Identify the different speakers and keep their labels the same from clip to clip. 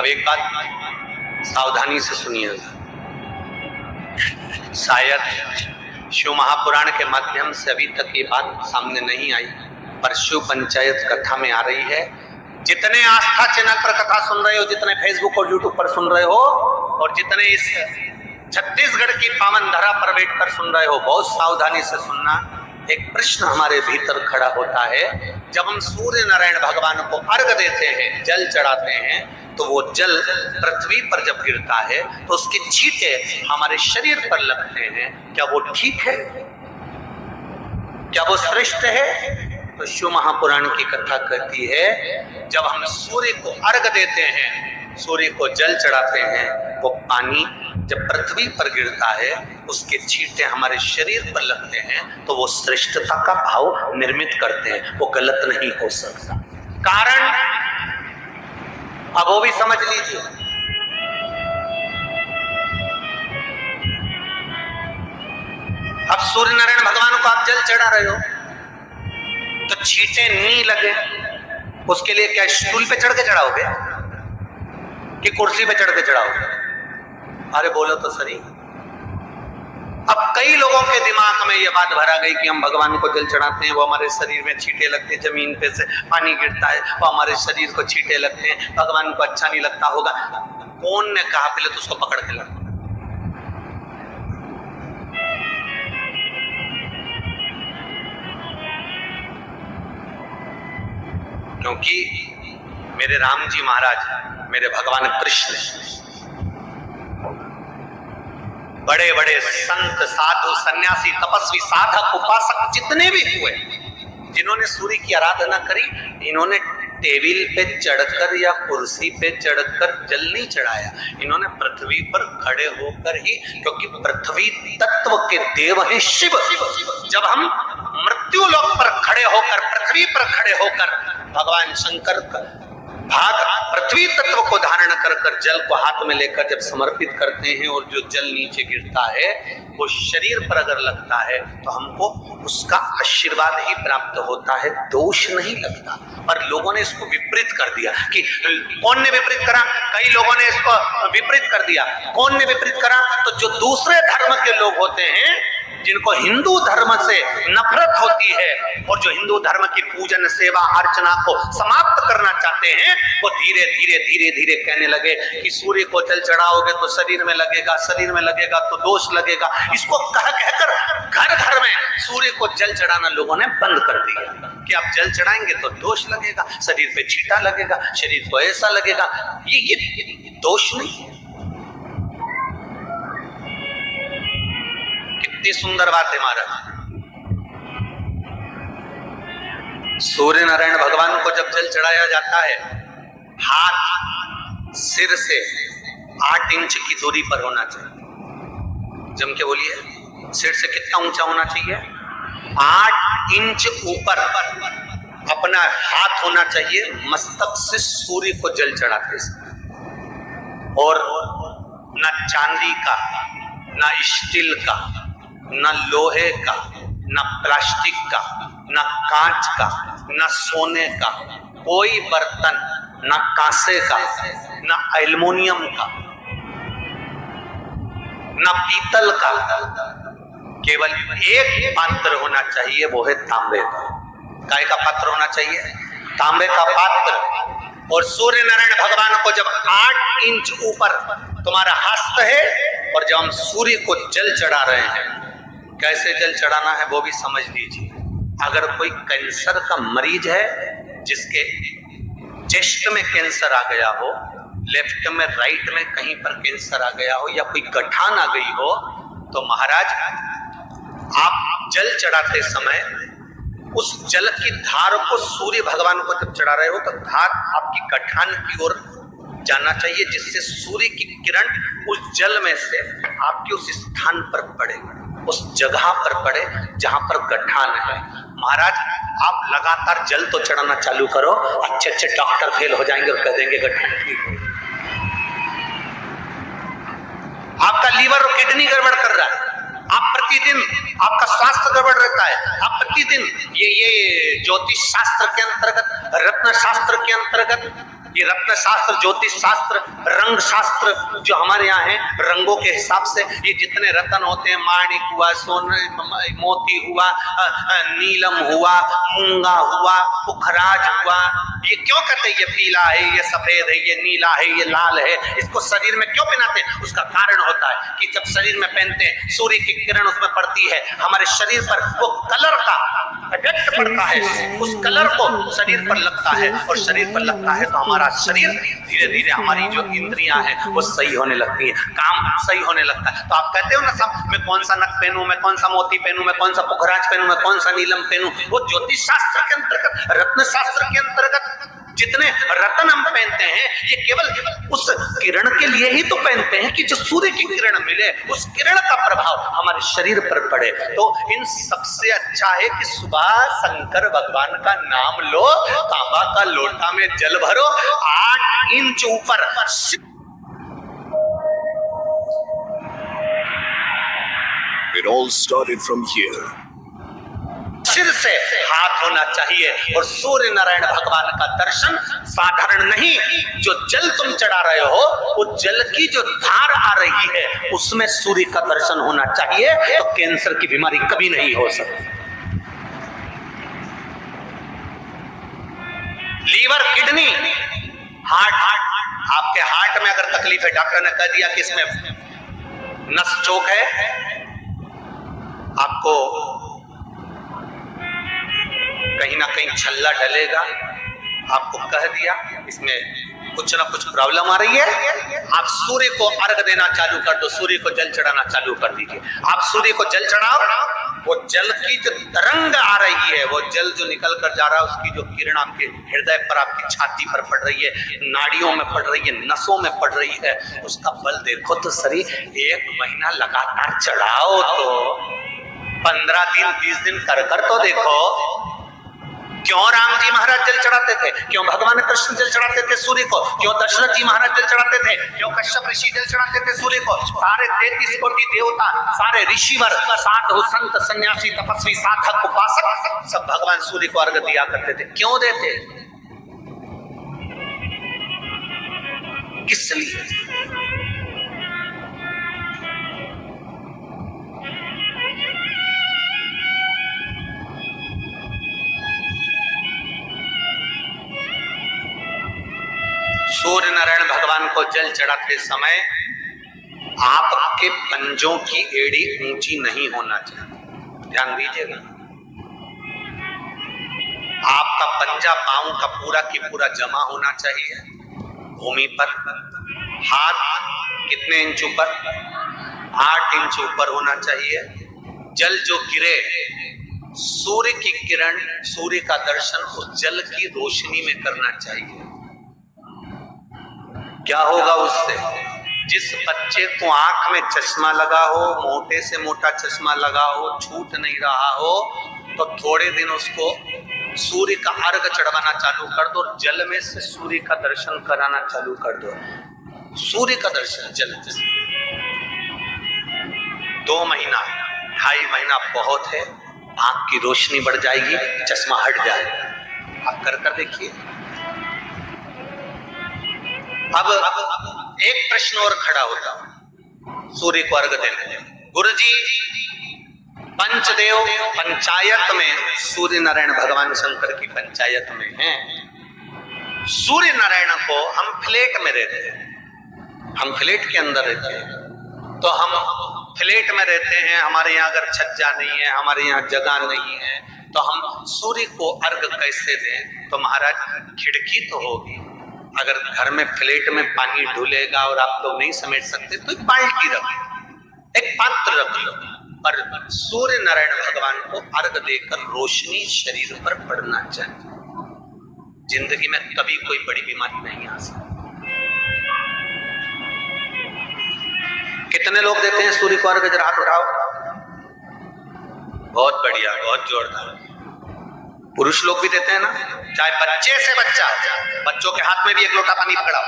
Speaker 1: अब एक बात सावधानी से सुनिएगा, शायद शिव महापुराण के माध्यम से अभी तक ये बात सामने नहीं आई, पर शिव पंचायत कथा में आ रही है। जितने आस्था चैनल पर कथा सुन रहे हो, जितने फेसबुक और यूट्यूब पर सुन रहे हो, और जितने इस छत्तीसगढ़ की पावन धरा पर बैठकर सुन रहे हो, बहुत सावधानी से सुनना। एक प्रश्न हमारे भीतर खड़ा होता है, जब हम सूर्य नारायण भगवान को अर्घ देते हैं, जल चढ़ाते हैं, तो वो जल पृथ्वी पर जब गिरता है तो उसके छींटे हमारे शरीर पर लगते हैं। क्या वो ठीक है? क्या वो श्रेष्ठ है? तो शिव महापुराण की कथा कहती है, जब हम सूर्य को अर्घ देते हैं, सूर्य को जल चढ़ाते हैं, वो पानी जब पृथ्वी पर गिरता है, उसके छींटे हमारे शरीर पर लगते हैं, तो वो श्रेष्ठता का भाव निर्मित करते हैं। वो गलत नहीं हो सकता। कारण अब वो भी समझ लीजिए। अब सूर्य नारायण भगवान को आप जल चढ़ा रहे हो, तो छींटे नहीं लगे, उसके लिए क्या स्टूल पे चढ़ के चढ़ाओगे कि कुर्सी पे चढ़ के चढ़ाओगे? अरे बोलो तो सही। अब कई लोगों के दिमाग में ये बात भरा गई कि हम भगवान को जल चढ़ाते हैं, वो हमारे शरीर में छींटे लगते हैं, जमीन पे से पानी गिरता है, वो हमारे शरीर को छींटे लगते हैं, भगवान को अच्छा नहीं लगता होगा। कौन ने कहा? पहले तो उसको पकड़ के ला। क्योंकि मेरे राम जी महाराज, मेरे भगवान कृष्ण, बड़े बड़े संत, साधु, सन्यासी, तपस्वी, साधक, उपासक जितने भी हुए, जिन्होंने सूर्य की आराधना करी, इन्होंने टेबल पे चढ़कर या कुर्सी पे चढ़कर जल नहीं चढ़ाया। इन्होंने पृथ्वी पर खड़े होकर ही, क्योंकि पृथ्वी तत्व के देव हैं शिव। जब हम मृत्यु लोक पर खड़े होकर, पृथ्वी पर खड़े होकर भगवान शंकर भाग पृथ्वी तत्व को धारण कर कर जल को हाथ में लेकर जब समर्पित करते हैं, और जो जल नीचे गिरता है वो शरीर पर अगर लगता है तो हमको उसका आशीर्वाद ही प्राप्त होता है, दोष नहीं लगता। पर लोगों ने इसको विपरीत कर दिया। कि कौन ने विपरीत करा? कई लोगों ने इसको विपरीत कर दिया। कौन ने विपरीत करा? तो जो दूसरे धर्म के लोग होते हैं, जिनको हिंदू धर्म से नफरत होती है, और जो हिंदू धर्म की पूजन, सेवा, अर्चना को समाप्त करना चाहते हैं, वो धीरे धीरे धीरे धीरे कहने लगे कि सूर्य को जल चढ़ाओगे तो शरीर में लगेगा, शरीर में लगेगा तो दोष लगेगा। इसको कह कहकर घर घर में सूर्य को जल चढ़ाना लोगों ने बंद कर दिया कि आप जल चढ़ाएंगे तो दोष लगेगा, शरीर पे छींटा लगेगा, शरीर को ऐसा लगेगा। ये दोष नहीं। कितनी सुंदर बात है महाराज। सूर्य नारायण भगवान को जब जल चढ़ाया जाता है, हाथ सिर से 8 इंच की दूरी पर होना चाहिए। जम के बोलिए, सिर से कितना ऊंचा होना चाहिए? 8 इंच ऊपर अपना हाथ होना चाहिए, मस्तक से सूर्य को जल चढ़ाते समय। और ना चांदी का, ना स्टील का, न लोहे का, न प्लास्टिक का, न कांच का, न सोने का कोई बर्तन, न कांसे का, न एल्युमिनियम का, न पीतल का, केवल एक पात्र होना चाहिए, वो है तांबे का। काय का पात्र होना चाहिए? तांबे का पात्र। और सूर्य नारायण भगवान को जब 8 इंच ऊपर तुम्हारा हस्त है, और जब हम सूर्य को जल चढ़ा रहे हैं, कैसे जल चढ़ाना है वो भी समझ लीजिए। अगर कोई कैंसर का मरीज है, जिसके चेस्ट में कैंसर आ गया हो, लेफ्ट में, राइट में कहीं पर कैंसर आ गया हो, या कोई गठान आ गई हो, तो महाराज आप जल चढ़ाते समय उस जल की धार को सूर्य भगवान को जब चढ़ा रहे हो, तो धार आपकी गठान की ओर जाना चाहिए, जिससे सूर्य की किरण उस जल में से आपके उस स्थान पर पड़े, उस जगह पर पड़े जहां पर गठान है। महाराज आप लगातार जल तो चढ़ाना चालू करो, अच्छे अच्छे डॉक्टर फेल हो जाएंगे और कह देंगे गठान ठीक हो। आपका लीवर और किडनी गड़बड़ कर रहा है, आप प्रतिदिन, आपका स्वास्थ्य गड़बड़ रहता है, आप प्रतिदिन ये ज्योतिष शास्त्र के अंतर्गत, रत्न शास्त्र के अंतर्गत ये रत्न शास्त्र, ज्योतिष शास्त्र, रंग शास्त्र जो हमारे यहाँ है, रंगों के हिसाब से ये जितने रत्न होते हैं, माणिक हुआ, सोने, मोती हुआ, नीलम हुआ, मूंगा हुआ, पुखराज हुआ, ये क्यों कहते हैं ये पीला है, ये सफेद है, ये नीला है, ये लाल है, इसको शरीर में क्यों पहनाते हैं? उसका कारण होता है कि जब शरीर में पहनते हैं, सूर्य की किरण उसमें पड़ती है, हमारे शरीर पर वो कलर का इफेक्ट पड़ता है, उस कलर को शरीर पर लगता है, और शरीर पर लगता है तो हमारा शरीर धीरे धीरे, हमारी जो इंद्रियां हैं वो सही होने लगती है, काम सही होने लगता है। तो आप कहते हो ना सब, मैं कौन सा नक पहनूं, मैं कौन सा मोती पहनूं, मैं कौन सा पुखराज पहनूं, मैं कौन सा नीलम पहनूं, वो ज्योतिष शास्त्र के अंतर्गत, रत्न शास्त्र के अंतर्गत जितने रत्न हम पहनते हैं, ये केवल उस किरण के लिए ही तो पहनते हैं कि जो सूर्य की किरण मिले, उस किरण का प्रभाव हमारे शरीर पर पड़े। तो इन सबसे अच्छा है कि सुबह शंकर भगवान का नाम लो, तांबा का लोटा में जल भरो, 8 इंच ऊपर
Speaker 2: It all started from here.
Speaker 1: सिर से हाथ होना चाहिए, और सूर्य नारायण भगवान का दर्शन साधारण नहीं, जो जल तुम चढ़ा रहे हो, वो जल की जो धार आ रही है उसमें सूर्य का दर्शन होना चाहिए, तो कैंसर की बीमारी कभी नहीं हो सकती। लीवर, किडनी, हार्ट, आपके हार्ट में अगर तकलीफ है, डॉक्टर ने कह दिया कि इसमें नस चोक है, आपको कहीं ना कहीं छल्ला डलेगा, आपको कह दिया इसमें कुछ ना कुछ प्रॉब्लम आ रही है, आप सूर्य को अर्घ देना चालू कर दो, सूर्य को जल चढ़ाना चालू कर दीजिए। आप सूर्य को जल चढ़ाओ, वो जल की जो तरंग आ रही है, वो जल जो निकल कर जा रहा है, उसकी जो किरण आपके हृदय पर, आपकी छाती पर पड़ रही है, नाड़ियों में पड़ रही है, नसों में पड़ रही है, उसका बल देखो तो सही। 1 महीना लगातार चढ़ाओ, तो 15 दिन 20 दिन कर तो देखो। क्यों राम जी महाराज जल चढ़ाते थे, क्यों भगवान कृष्ण जल चढ़ाते थे सूर्य को, क्यों दशरथ जी महाराज जल चढ़ाते थे, क्यों कश्यप ऋषि जल चढ़ाते थे सूर्य को, सारे 33 कोटि देवता, सारे ऋषिवर, साधु संत सन्यासी तपस्वी साधक उपासक सब भगवान सूर्य को अर्घ दिया करते थे। क्यों देते, किस लिए? सूर्य नारायण भगवान को जल चढ़ाते समय आपके पंजों की एड़ी ऊंची नहीं होना चाहिए, ध्यान दीजिएगा। आपका पंजा पांव का पूरा की पूरा जमा होना चाहिए भूमि पर। हाथ कितने इंच ऊपर? 8 इंच ऊपर होना चाहिए। जल जो गिरे, सूर्य की किरण, सूर्य का दर्शन उस जल की रोशनी में करना चाहिए। क्या होगा उससे? जिस बच्चे को आंख में चश्मा लगा हो, मोटे से मोटा चश्मा लगा हो, छूट नहीं रहा हो, तो थोड़े दिन उसको सूर्य का अर्घ चढ़वाना चालू कर दो, जल में से सूर्य का दर्शन कराना चालू कर दो। सूर्य का दर्शन जल से 2 महीना 2.5 महीना बहुत है, आंख की रोशनी बढ़ जाएगी, चश्मा हट जाएगा। आप कर देखिए। अब एक प्रश्न और खड़ा होता है सूर्य को अर्घ देने। गुरुजी, पंचदेव पंचायत में सूर्य नारायण भगवान शंकर की पंचायत में हैं। सूर्य नारायण को हम फ्लैट में रहते हैं, हम फ्लैट के अंदर रहते हैं, तो हम फ्लैट में रहते हैं, हमारे यहाँ अगर छज्जा नहीं है, हमारे यहाँ जगह नहीं है, तो हम सूर्य को अर्घ कैसे दें? तो महाराज खिड़की तो होगी, अगर घर में फ्लैट में पानी ढुलेगा और आप लोग नहीं समेट सकते तो एक बाल्टी रख लो, एक पात्र रख लो, पर सूर्य नारायण भगवान को अर्घ देकर रोशनी शरीर पर पड़ना चाहिए। जिंदगी में कभी कोई बड़ी बीमारी नहीं आ सकती। कितने लोग देते हैं सूर्य को अर्घ? जरा हाथ उठाओ। बहुत बढ़िया, बहुत जोरदार। पुरुष लोग भी देते हैं ना, चाहे बच्चे से बच्चा, बच्चों के हाथ में भी 1 लोटा पानी पकड़ाओ।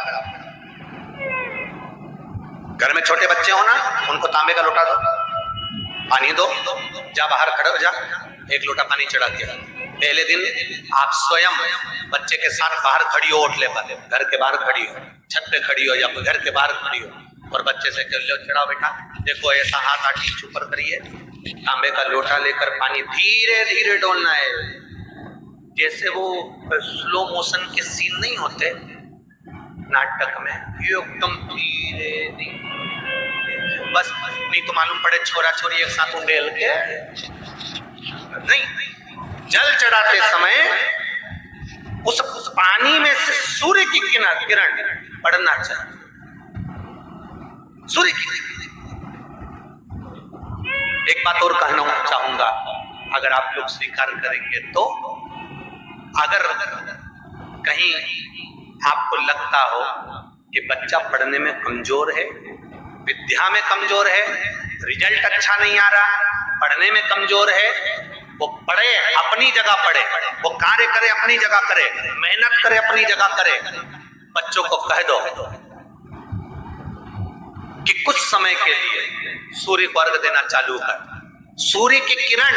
Speaker 1: घर में छोटे बच्चे हो ना, उनको तांबे का लोटा दो, पानी दो, जा बाहर खड़े हो जा, 1 लोटा पानी चढ़ा दिया। पहले दिन आप स्वयं बच्चे के साथ बाहर खड़ी हो, ओटले पर, घर के बाहर खड़ी हो, छत पे खड़ी हो या घर के बाहर खड़ी हो, और बच्चे से कह लो चढ़ाओ बेटा, देखो ऐसा हाथ आटी ऊपर करिए, तांबे का लोटा लेकर पानी धीरे धीरे डोलना है, जैसे वो स्लो मोशन के सीन नहीं होते नाटक में, एकदम धीरे धीरे, बस नहीं तो मालूम पड़े छोरा छोरी एक साथ उंडेल के नहीं। जल चढ़ाते समय उस पानी में से सूर्य की किरण पड़ना चाहिए, सूर्य की। एक बात और कहना चाहूंगा, अगर आप लोग स्वीकार करेंगे तो, अगर कहीं आपको लगता हो कि बच्चा पढ़ने में कमजोर है, विद्या में कमजोर है, रिजल्ट अच्छा नहीं आ रहा, पढ़ने में कमजोर है, वो पढ़े अपनी जगह पढ़े, वो कार्य करे अपनी जगह करे, मेहनत करे अपनी जगह करे। बच्चों को कह दो कि कुछ समय के लिए सूर्य को अर्घ देना चालू कर। सूर्य की किरण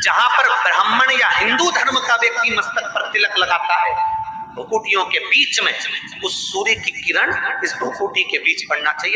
Speaker 1: जहां पर ब्राह्मण या हिंदू धर्म का व्यक्ति मस्तक पर तिलक लगाता है, भुकुटियों के बीच में उस सूर्य की किरण इस भुकुटी के बीच पड़ना चाहिए।